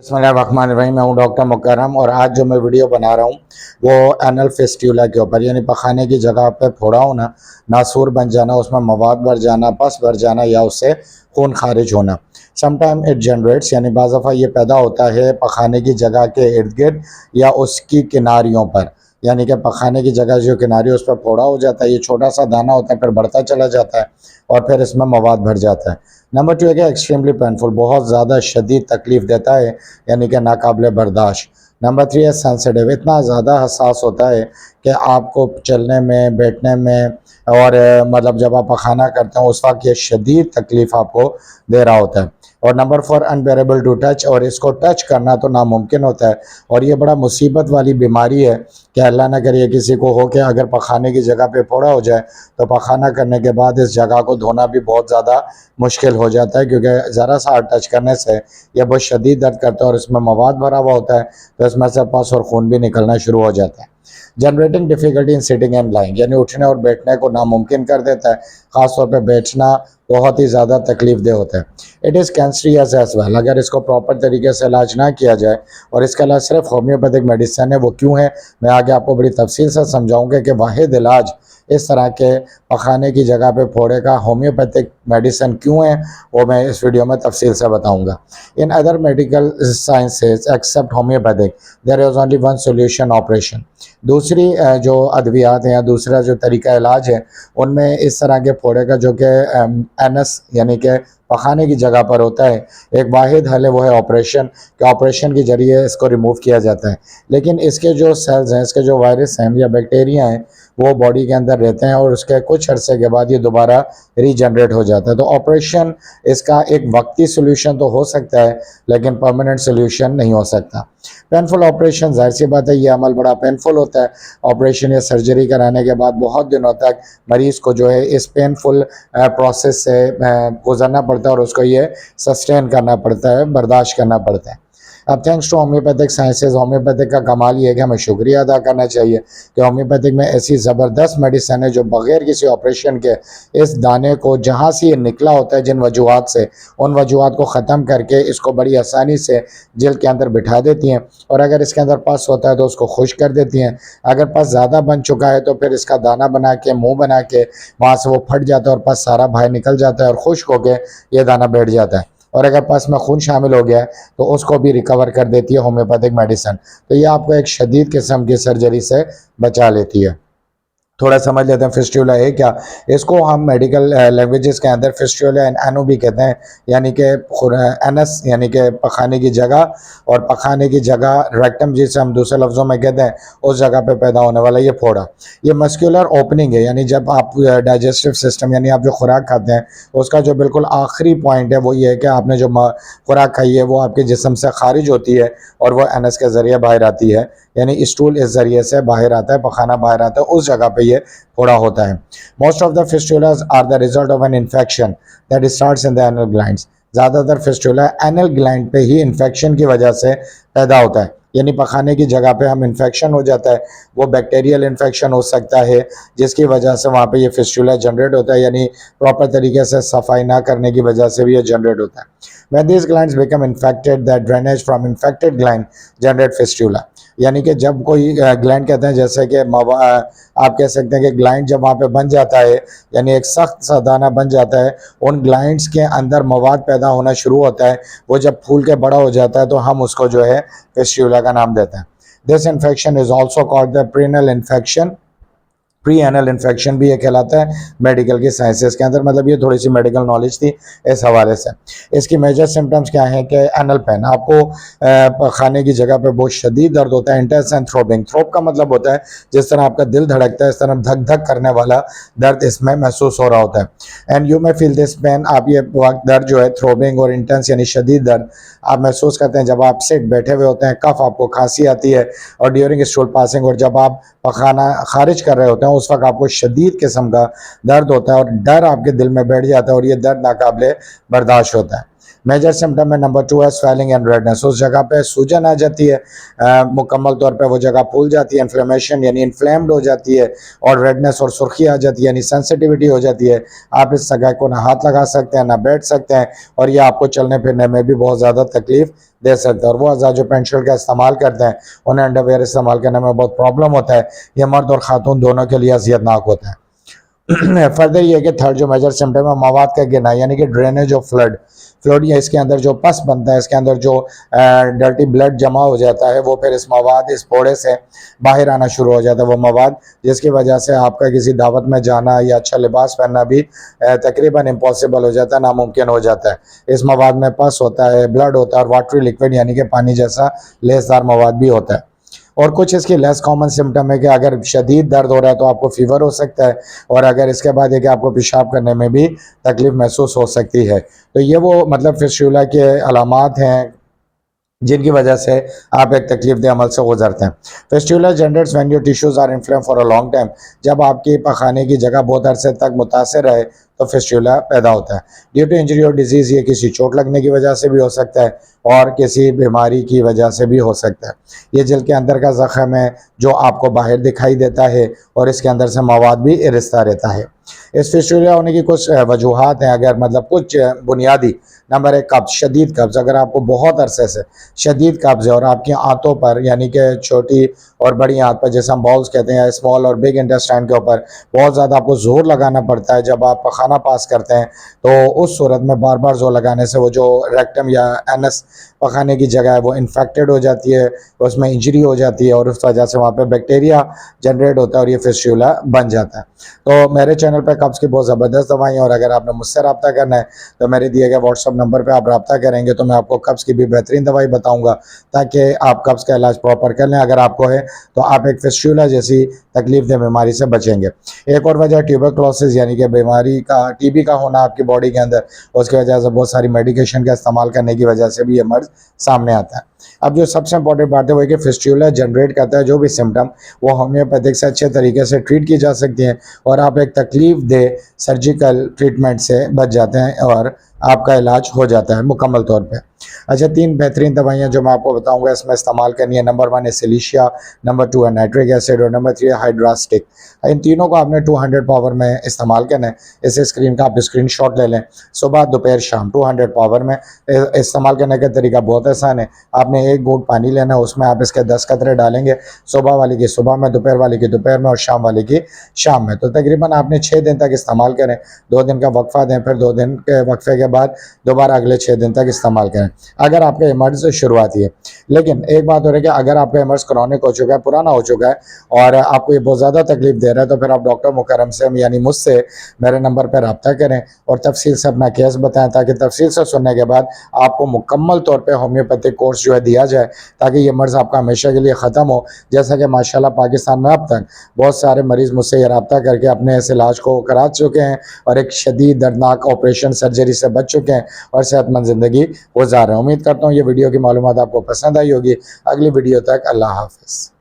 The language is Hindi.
बिस्मिल्लाहिर्रहमानिर्रहीम। मैं हूं डॉक्टर मुकर्रम और आज जो मैं वीडियो बना रहा हूं वो एनल फिस्ट्यूला के ऊपर, यानी पखाने की जगह पे फोड़ा होना, नासूर बन जाना, उसमें मवाद भर जाना, पस भर जाना या उससे खून खारिज होना। समटाइम इट जनरेट्स, यानी बाज़ दफ़ा ये पैदा होता है पखाने की जगह के इर्द गिर्द या उसकी किनारियों पर, यानी कि पखाने की जगह जो किनारी उस पर फोड़ा हो जाता है। ये छोटा सा दाना होता है, फिर बढ़ता चला जाता है और फिर इसमें मवाद भर जाता है। नंबर 2 है कि एक्सट्रीमली पेनफुल, बहुत ज़्यादा शदीद तकलीफ़ देता है, यानी कि नाकाबिले बर्दाश्त। नंबर 3 है सेंसिटिव, इतना ज़्यादा हसास होता है कि आपको चलने में, बैठने में और मतलब जब आप पखाना करते हो उस वक्त ये शदीद तकलीफ़ आपको दे रहा होता है। और नंबर 4 अनबेरेबल टू टच, और इसको टच करना तो नामुमकिन होता है। और ये बड़ा मुसीबत वाली बीमारी है कि अल्लाह ना करे किसी को हो कि अगर पखाने की जगह पे फोड़ा हो जाए तो पखाना करने के बाद इस जगह को धोना भी बहुत ज़्यादा मुश्किल हो जाता है, क्योंकि ज़रा सा टच करने से यह बहुत शदीद दर्द करता है और इसमें मवाद भरा हुआ होता है, तो इसमें से पस और खून भी निकलना शुरू हो जाता है। Generating difficulty in sitting and lying, यानी उठने और बैठने को नामुमकिन कर देता है, ख़ासतौर पर बैठना बहुत ही ज़्यादा तकलीफ दे होता है। It is cancerous as well, अगर इसको प्रॉपर तरीके से इलाज ना किया जाए, और इसका इलाज सिर्फ होम्योपैथिक मेडिसिन है। वो क्यों है मैं आगे आपको बड़ी तफसील से समझाऊंगा कि वाहिद इलाज इस तरह के पखाने की जगह पे फोड़े का होम्योपैथिक मेडिसिन क्यों है, वो मैं इस वीडियो में तफसील से बताऊंगा। In other medical sciences except homeopathic there is only one solution, operation. दूसरी जो अद्वियात हैं या दूसरा जो तरीका इलाज है उनमें इस तरह के फोड़े का जो कि एनस यानी कि पखाने की जगह पर होता है, एक वाहिद हल है, वो है ऑपरेशन, कि ऑपरेशन के जरिए इसको रिमूव किया जाता है। लेकिन इसके जो सेल्स हैं, इसके जो वायरस हैं या बैक्टीरिया हैं, वो बॉडी के अंदर रहते हैं और उसके कुछ अरसे के बाद ये दोबारा रीजनरेट हो जाता है। तो ऑपरेशन इसका एक वक्ती सोल्यूशन तो हो सकता है, लेकिन परमानेंट सोल्यूशन नहीं हो सकता। पेनफुल ऑपरेशन, जाहिर सी बात है ये अमल बड़ा पेनफुल होता है। ऑपरेशन या सर्जरी कराने के बाद बहुत दिनों तक मरीज़ को जो है इस पेनफुल प्रोसेस से गुजरना पड़ता है और उसको ये सस्टेन करना पड़ता है, बर्दाश्त करना पड़ता है। अब thanks to homeopathic sciences, homeopathic का कमाल ये है कि हमें शुक्रिया अदा करना चाहिए कि होम्योपैथिक में ऐसी ज़बरदस्त मेडिसिन है जो बग़ैर किसी ऑपरेशन के इस दाने को जहाँ से ये निकला होता है, जिन वजूहत से, उन वजूहत को ख़त्म करके इसको बड़ी आसानी से जल्द के अंदर बिठा देती हैं। और अगर इसके अंदर पस होता है तो उसको खुश कर देती हैं। अगर पस ज़्यादा बन चुका है तो फिर इसका दाना बना के, मुँह बना के वहाँ से वो फट जाता है और पस सारा बाहर निकल जाता है और खुश्क होकर ये दाना बैठ जाता है। और अगर पस में खून शामिल हो गया है तो उसको भी रिकवर कर देती है होम्योपैथिक मेडिसिन। तो ये आपको एक शदीद किस्म की सर्जरी से बचा लेती है। थोड़ा समझ लेते हैं फिस्ट्यूला है क्या। इसको हम मेडिकल लैंग्वेजेस के अंदर फिस्ट्यूला एंड एनो भी कहते हैं, यानी कि एनस यानी कि पखाने की जगह, और पखाने की जगह रेक्टम जिसे हम दूसरे लफ्ज़ों में कहते हैं, उस जगह पे पैदा होने वाला ये फोड़ा। ये मस्कुलर ओपनिंग है, यानी जब आप डाइजेस्टिव सिस्टम यानी आप जो खुराक खाते हैं उसका जो बिल्कुल आखिरी पॉइंट है वो ये है कि आपने जो खुराक खाई है वो आपके जिस्म से खारिज होती है और वो एनस के ज़रिए बाहर आती है, यानी स्टूल इस ज़रिए से बाहर आता है, पखाना बाहर आता है, उस जगह पे ये फोड़ा होता है। Most of the fistulas are the result of an infection that starts in the anal glands. ज़्यादातर फिस्टुला एनल ग्लैंड पे ही इन्फेक्शन की वजह से पैदा होता है, यानी पखाने की जगह पे हम इन्फेक्शन हो जाता है। वो बैक्टीरियल इन्फेक्शन हो सकता है जिसकी वजह से वहाँ पे ये फिस्टुला जनरेट होता है, यानी प्रॉपर तरीके से सफाई ना करने की वजह से भी ये जनरेट होता है। When these glands become infected, that drainage from infected gland generate fistula, यानी कि जब कोई ग्लैंड कहते हैं, जैसे कि आप कह सकते हैं कि ग्लैंड जब वहाँ पे बन जाता है, यानी एक सख्त सा दाना बन जाता है, उन ग्लैंड्स के अंदर मवाद पैदा होना शुरू होता है। वो जब फूल के बड़ा हो जाता है तो हम उसको जो है फिस्ट्यूला का नाम देते हैं। This infection is also called the perianal infection. Pre anal infection भी ये कहलाता है मेडिकल की साइंसेस के अंदर। मतलब ये थोड़ी सी मेडिकल नॉलेज थी इस हवाले से। इसकी मेजर सिम्टम्स क्या हैं कि एनल पेन, आपको खाने की जगह पे बहुत शदीद दर्द होता है। इंटेंस एंड थ्रोबिंग, थ्रोब का मतलब होता है जिस तरह आपका दिल धड़कता है इस तरह धक धक करने वाला दर्द इसमें महसूस हो रहा होता है। And you may feel this pain, आप ये दर्द जो है थ्रोबिंग और इंटेंस यानी शदीद दर्द आप महसूस करते हैं जब आप सिट बैठे हुए होते हैं, कफ आपको खांसी आती है, और ड्यूरिंग स्टूल पासिंग, और जब आप पखाना खारिज कर रहे होते हैं उस वक्त आपको शदीद किस्म का दर्द होता है और डर आपके दिल में बैठ जाता है और ये दर्द नाकाबिले बर्दाश्त होता है। मेजर सिम्टम में नंबर 2 है स्वेलिंग एंड रेडनेस, उस जगह पे सूजन आ जाती है, मुकम्मल तौर पे वो जगह फूल जाती है, इन्फ्लेमेशन यानी इन्फ्लेम्ड हो जाती है, और रेडनेस और सुर्खी आ जाती है यानी सेंसिटिविटी हो जाती है। आप इस जगह को ना हाथ लगा सकते हैं ना बैठ सकते हैं, और ये आपको चलने फिरने में भी बहुत ज़्यादा तकलीफ दे सकते हैं। और वो अज़ा जो पैंट शर्ट का इस्तेमाल करते हैं उन्हें अंडरवेयर इस्तेमाल करने में बहुत प्रॉब्लम होता है। ये मर्द और ख़ातून दोनों के लिए अजियतनाक होता है। फर्दर ये कि थर्ड जो मेजर सिम्टम है मवाद का गिरना, यानी कि ड्रेनेज ऑफ फ्लड। फ्लड या इसके अंदर जो पस बनता है, इसके अंदर जो डर्टी ब्लड जमा हो जाता है, वो फिर इस मवाद इस फोड़े से बाहर आना शुरू हो जाता है। वो मवाद जिसकी वजह से आपका किसी दावत में जाना या अच्छा लिबास पहनना भी तकरीबन इम्पॉसिबल हो जाता है, नामुमकिन हो जाता है। इस मवाद में पस होता है, ब्लड होता है और वाटरी लिक्विड यानी कि पानी जैसा लेसदार मवाद भी होता है। और कुछ इसके लेस कॉमन सिम्टम है कि अगर शदीद दर्द हो रहा है तो आपको फीवर हो सकता है, और अगर इसके बाद है कि आपको पेशाब करने में भी तकलीफ महसूस हो सकती है। तो ये वो मतलब फिस्टुला के अलामात हैं जिनकी वजह से आप एक तकलीफ दे अमल से गुजरते हैं। Fistula generates when your tissues are inflame for a long time. जब आपकी पखाने की जगह बहुत अरसे तक मुतासर रहे तो फिस्टुला पैदा होता है। ड्यू टू इंजरी और डिजीज़, ये किसी चोट लगने की वजह से भी हो सकता है और किसी बीमारी की वजह से भी हो सकता है। ये जल के अंदर का ज़ख़म है जो आपको बाहर दिखाई देता है और इसके अंदर से मवाद भी रिश्ता रहता है। इस फिस्टुला होने की कुछ वजूहात हैं, अगर मतलब कुछ बुनियादी। नंबर एक, कब्ज़, शदीद कब्ज़। अगर आपको बहुत अरसे से शदीद कब्ज़ है और आपकी आंतों पर यानी कि छोटी और बड़ी आंत पर, जैसे हम बाउल्स कहते हैं, स्मॉल और बिग इंटेस्टाइन के ऊपर बहुत ज़्यादा आपको ज़ोर लगाना पड़ता है जब आप खाना पास करते हैं, तो उस सूरत में बार बार ज़ोर लगाने से वो जो रेक्टम या एनस पखाने की जगह है वो इन्फेक्टेड हो जाती है, उसमें इंजरी हो जाती है और उस वजह से वहाँ पे बैक्टीरिया जनरेट होता है और ये फिस्टुला बन जाता है। तो मेरे चैनल पे कब्ज़ की बहुत ज़बरदस्त दवाई हैं, और अगर आपने मुझसे रब्ता करना है तो मेरे दिए गए व्हाट्सअप नंबर पे आप रब्ता करेंगे तो मैं आपको कब्ज़ की भी बेहतरीन दवाई बताऊंगा ताकि आप कब्ज़ का इलाज प्रॉपर कर लें। अगर आपको है तो आप एक फिस्टुला जैसी तकलीफ दे बीमारी से बचेंगे। एक और वजह ट्यूबरक्लोसिस यानी कि बीमारी का टीबी का होना आपकी बॉडी के अंदर, उसकी वजह से बहुत सारी मेडिकेशन का इस्तेमाल करने की वजह से भी ये मर्ज सामने आता है। अब जो सबसे इंपॉर्टेंट बात है वो है कि फिस्टुला जनरेट करता है जो भी सिम्टम, वो होम्योपैथिक से अच्छे तरीके से ट्रीट की जा सकती हैं और आप एक तकलीफ दे सर्जिकल ट्रीटमेंट से बच जाते हैं और आपका इलाज हो जाता है मुकम्मल तौर पे। अच्छा, 3 बेहतरीन दवाइयाँ जो मैं आपको बताऊंगा इसमें इस्तेमाल करनी है। नंबर 1 है सिलिशिया, नंबर 2 है नाइट्रिक एसिड और नंबर 3 है हाइड्रास्टिक। इन तीनों को आपने 200 पावर में इस्तेमाल करना है। इस स्क्रीन का आप स्क्रीनशॉट ले लें। सुबह दोपहर शाम 200 पावर में इस्तेमाल करने का तरीका बहुत आसान है। आपने एक घूंट पानी लेना है, उसमें आप इसके 10 कतरे डालेंगे, सुबह वाली की सुबह में, दोपहर वाली की दोपहर में और शाम वाली की शाम में। तो तकरीबन आपने 6 दिन तक इस्तेमाल करें, 2 दिन का वक्फा दें, फिर 2 दिन के वक्फे के बाद दोबारा अगले 6 दिन तक इस्तेमाल करें अगर आपका ये मर्ज शुरुआती है। लेकिन एक बात हो रही है कि अगर आपका ये मर्ज क्रॉनिक हो चुका है, पुराना हो चुका है और आपको ये बहुत ज़्यादा तकलीफ दे रहा है, तो फिर आप डॉक्टर मुकर्रम से यानी मुझसे मेरे नंबर पर रब्ता करें और तफसील से अपना केस बताएं, ताकि तफसील से सुनने के बाद आपको मुकम्मल तौर पर होम्योपैथिक कोर्स जो है दिया जाए ताकि ये मर्ज़ आपका हमेशा के लिए ख़त्म हो। जैसा कि माशाल्लाह पाकिस्तान में अब तक बहुत सारे मरीज़ मुझसे ये रब्ता करके अपने इस इलाज को करा चुके हैं और एक शदीद दर्दनाक ऑपरेशन सर्जरी से बच चुके हैं और सेहतमंद ज़िंदगी गुजार रहे हैं। उम्मीद करता हूँ ये वीडियो की मालूमात आपको पसंद आई होगी। अगली वीडियो तक अल्लाह हाफ़िज़।